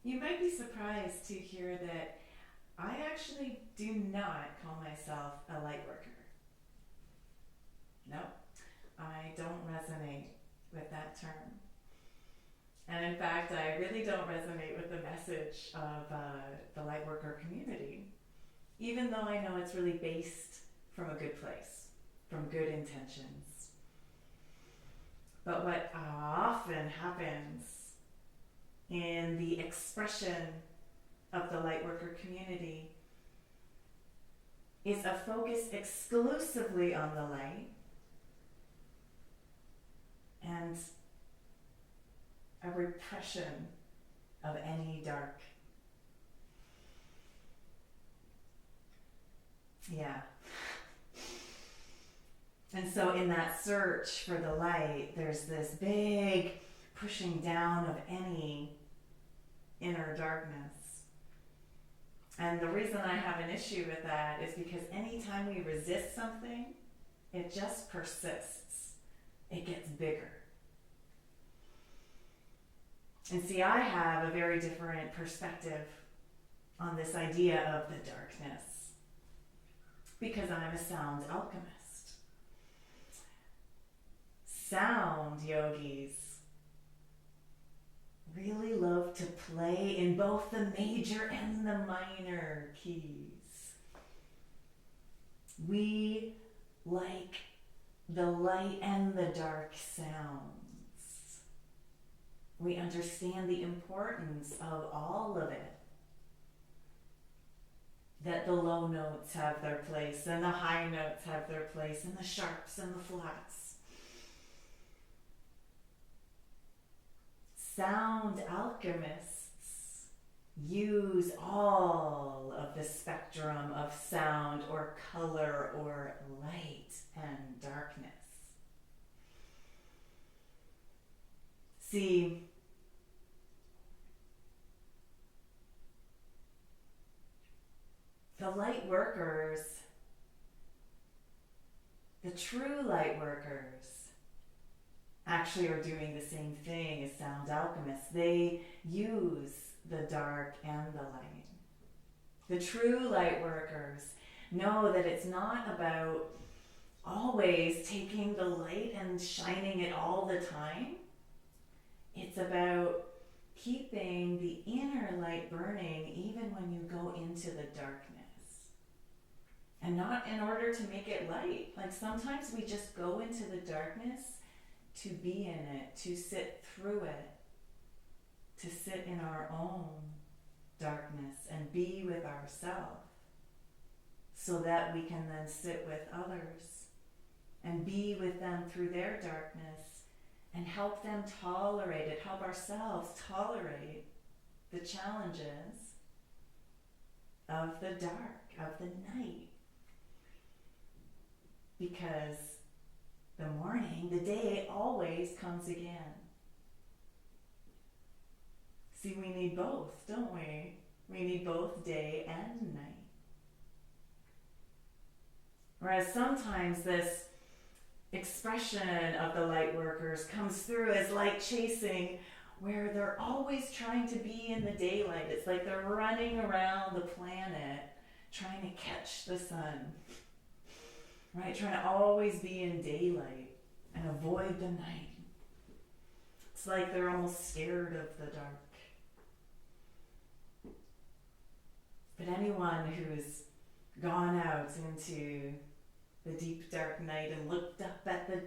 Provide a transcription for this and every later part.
You might be surprised to hear that I actually do not call myself a light worker. No, I don't resonate with that term. And in fact, I really don't resonate with the message of the light worker community, even though I know it's really based from a good place, from good intentions. But what often happens in the expression of the lightworker community is a focus exclusively on the light and a repression of any dark. Yeah. And so in that search for the light, there's this big pushing down of any inner darkness. And the reason I have an issue with that is because anytime we resist something, it just persists. It gets bigger. And see, I have a very different perspective on this idea of the darkness because I'm a sound alchemist. Sound yogis really love to play in both the major and the minor keys. We like the light and the dark sounds. We understand the importance of all of it. That the low notes have their place, and the high notes have their place, and the sharps and the flats. Sound alchemists use all of the spectrum of sound or color or light and darkness. See, the light workers, the true light workers, actually are doing the same thing as sound alchemists. They use the dark and the light. The true light workers know that it's not about always taking the light and shining it all the time. It's about keeping the inner light burning even when you go into the darkness. And not in order to make it light. Like sometimes we just go into the darkness to be in it, to sit through it, to sit in our own darkness and be with ourselves so that we can then sit with others and be with them through their darkness and help them tolerate it, help ourselves tolerate the challenges of the dark, of the night. Because the morning, the day always comes again. See, we need both, don't we? We need both day and night. Whereas sometimes this expression of the light workers comes through as light chasing, where they're always trying to be in the daylight. It's like they're running around the planet trying to catch the sun. Right? Trying to always be in daylight and avoid the night. It's like they're almost scared of the dark. But anyone who's gone out into the deep dark night and looked up at the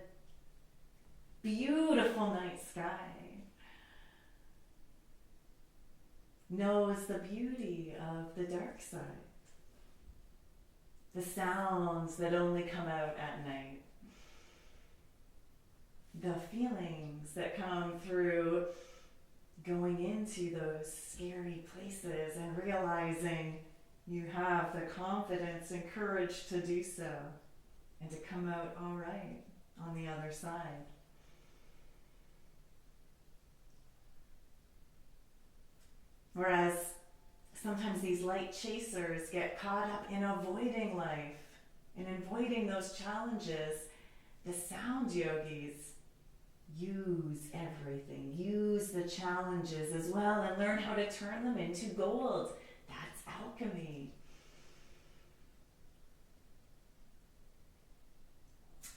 beautiful night sky knows the beauty of the dark side. The sounds that only come out at night. The feelings that come through going into those scary places and realizing you have the confidence and courage to do so and to come out all right on the other side. Whereas sometimes these light chasers get caught up in avoiding life, in avoiding those challenges. The sound yogis use everything, use the challenges as well and learn how to turn them into gold. That's alchemy.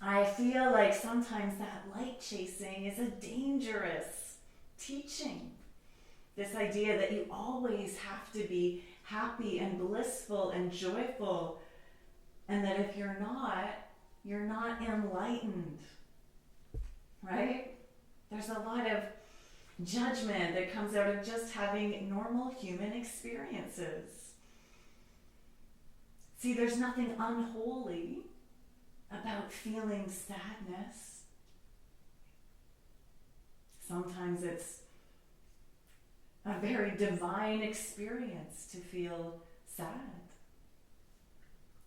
I feel like sometimes that light chasing is a dangerous teaching. This idea that you always have to be happy and blissful and joyful, and that if you're not enlightened, right? There's a lot of judgment that comes out of just having normal human experiences. See, there's nothing unholy about feeling sadness. Sometimes it's a very divine experience to feel sad.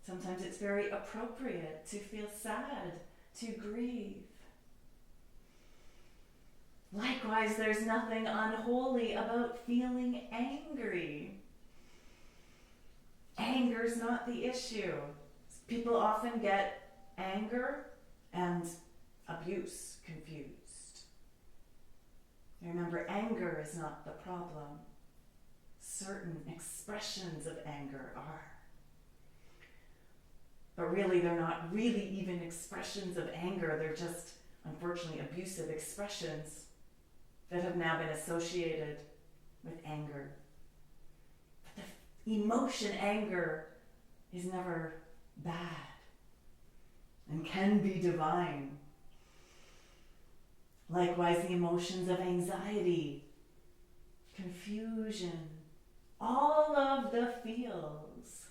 Sometimes it's very appropriate to feel sad, to grieve. Likewise, there's nothing unholy about feeling angry. Anger's not the issue. People often get anger and abuse confused. Remember, anger is not the problem. Certain expressions of anger are. But really, they're not really even expressions of anger. They're just, unfortunately, abusive expressions that have now been associated with anger. But the emotion anger is never bad and can be divine. Likewise, the emotions of anxiety, confusion, all of the feels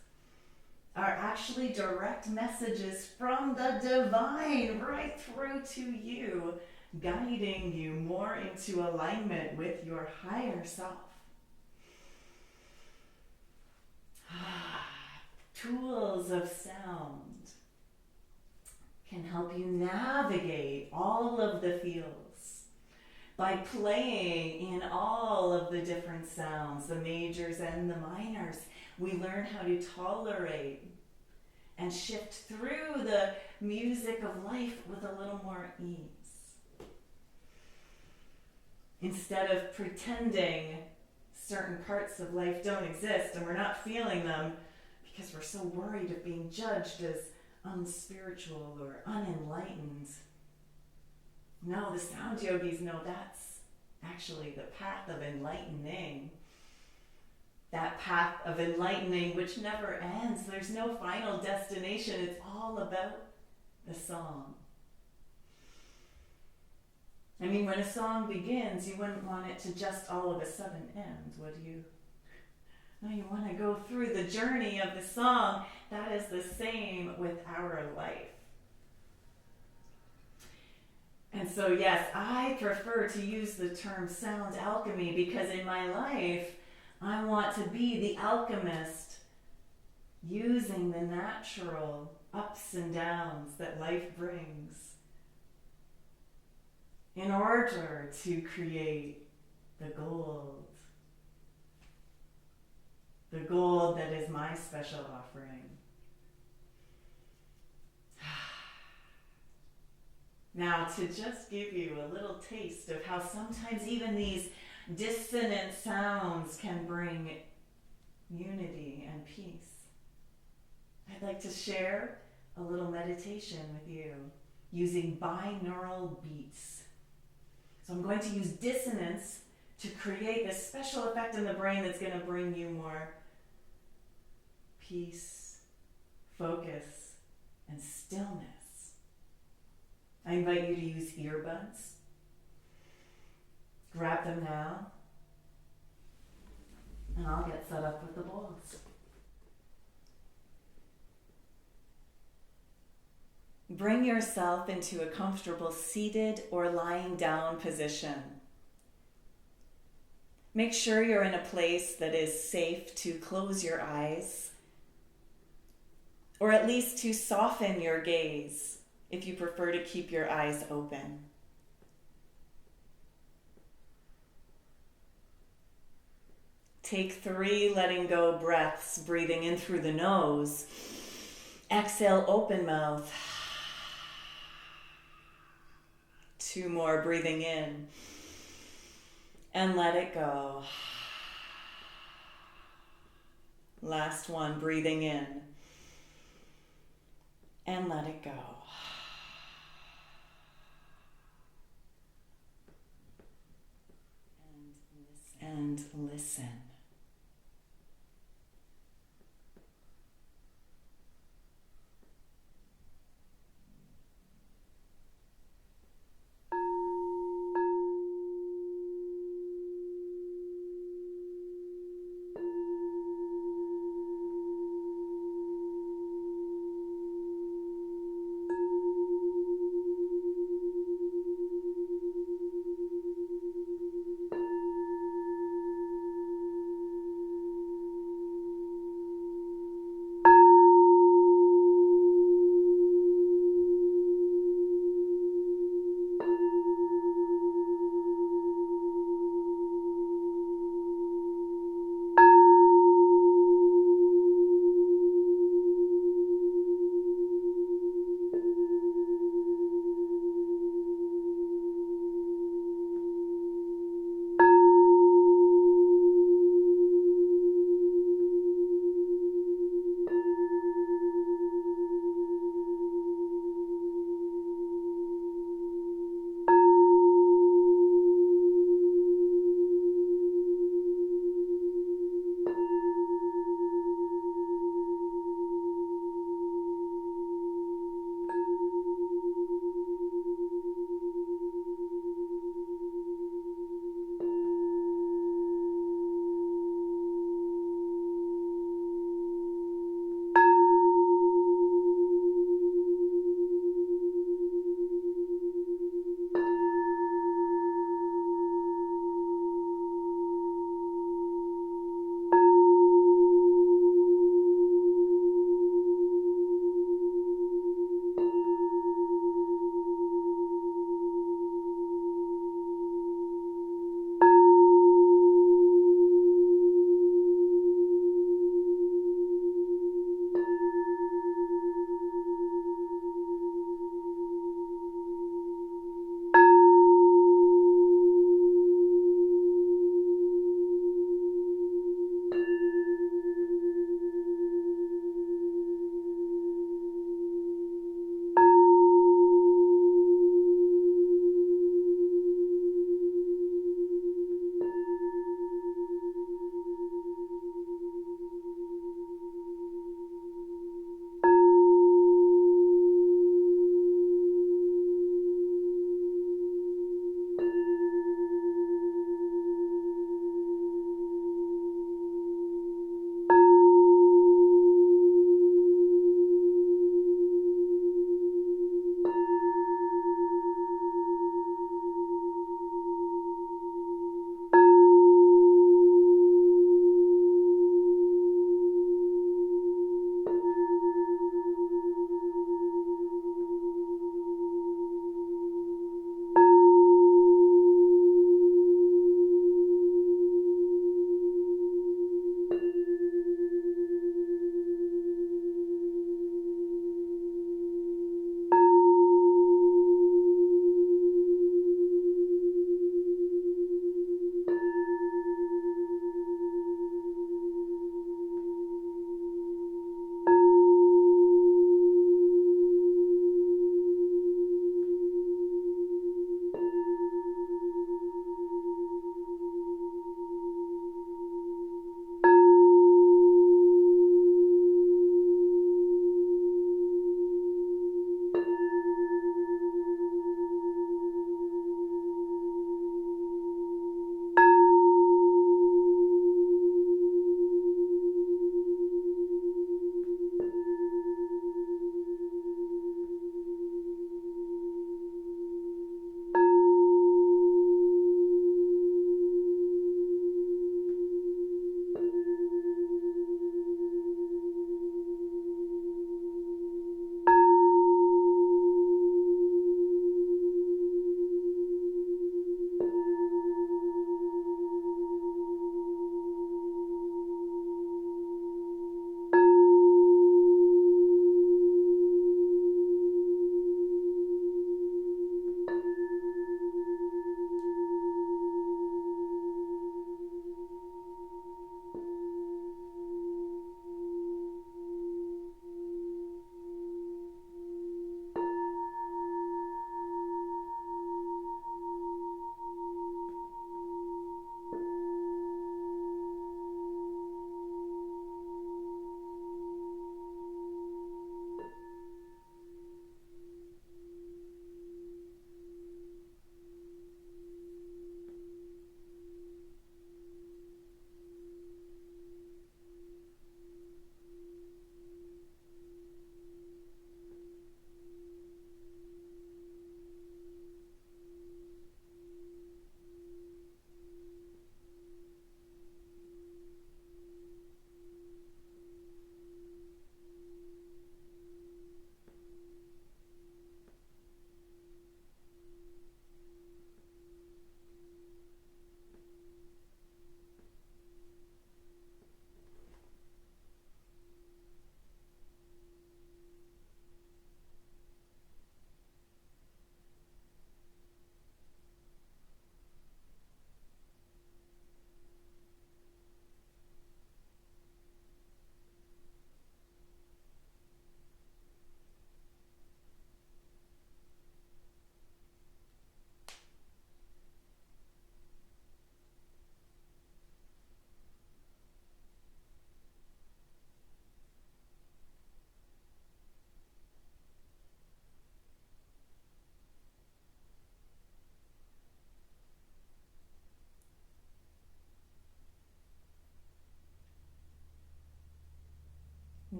are actually direct messages from the divine right through to you, guiding you more into alignment with your higher self. Tools of sound can help you navigate all of the feels by playing in all of the different sounds, the majors and the minors. We learn how to tolerate and shift through the music of life with a little more ease. Instead of pretending certain parts of life don't exist and we're not feeling them because we're so worried of being judged as unspiritual or unenlightened. No, the sound yogis know that's actually the path of enlightening. That path of enlightening which never ends. There's no final destination. It's all about the song. I mean, when a song begins, you wouldn't want it to just all of a sudden end, would you? No, you want to go through the journey of the song. That is the same with our life. And so, yes, I prefer to use the term sound alchemy because in my life, I want to be the alchemist using the natural ups and downs that life brings in order to create the gold. The gold that is my special offering. Now, to just give you a little taste of how sometimes even these dissonant sounds can bring unity and peace, I'd like to share a little meditation with you using binaural beats. So I'm going to use dissonance to create this special effect in the brain that's going to bring you more peace, focus, and stillness. I invite you to use earbuds. Grab them now, and I'll get set up with the bowls. Bring yourself into a comfortable seated or lying down position. Make sure you're in a place that is safe to close your eyes, or at least to soften your gaze if you prefer to keep your eyes open. Take 3 letting go breaths, breathing in through the nose. Exhale, open mouth. 2 more, breathing in. And let it go. Last one, breathing in. And let it go. And listen.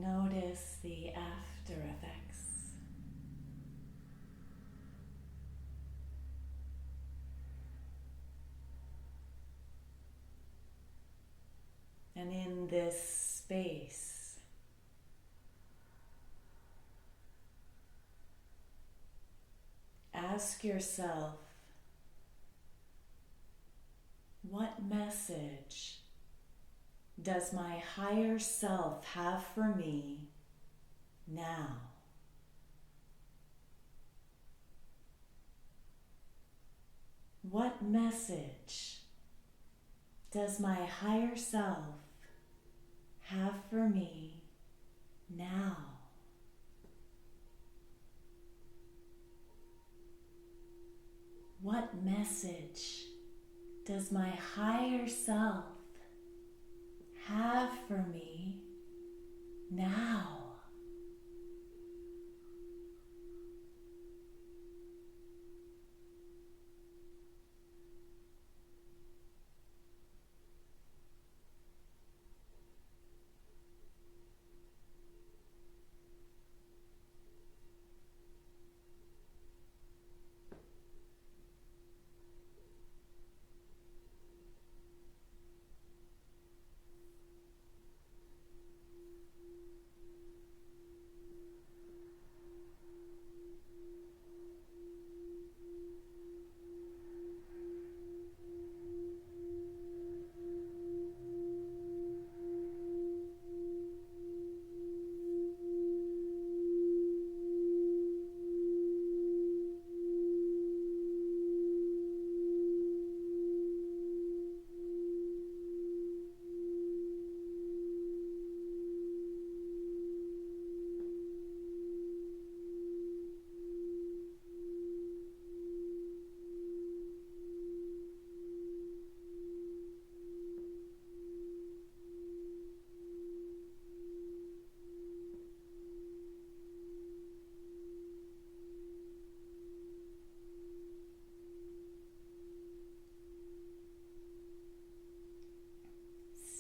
Notice the after effects. And in this space, ask yourself, what message does my higher self have for me now? What message does my higher self have for me now? What message does my higher self have for me now?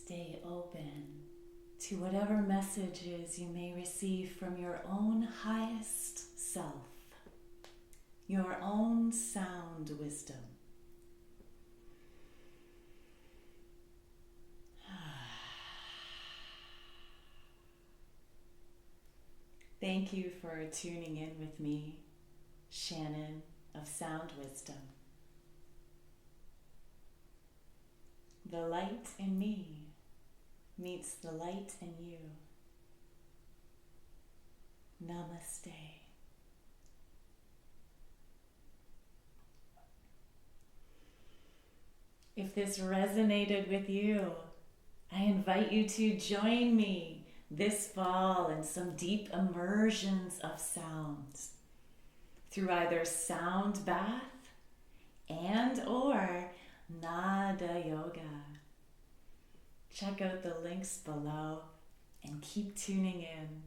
Stay open to whatever messages you may receive from your own highest self, your own sound wisdom. Thank you for tuning in with me, Shannon of Sound Wisdom. The light in me meets the light in you. Namaste. If this resonated with you, I invite you to join me this fall in some deep immersions of sounds through either sound bath and or nada yoga. Check out the links below and keep tuning in.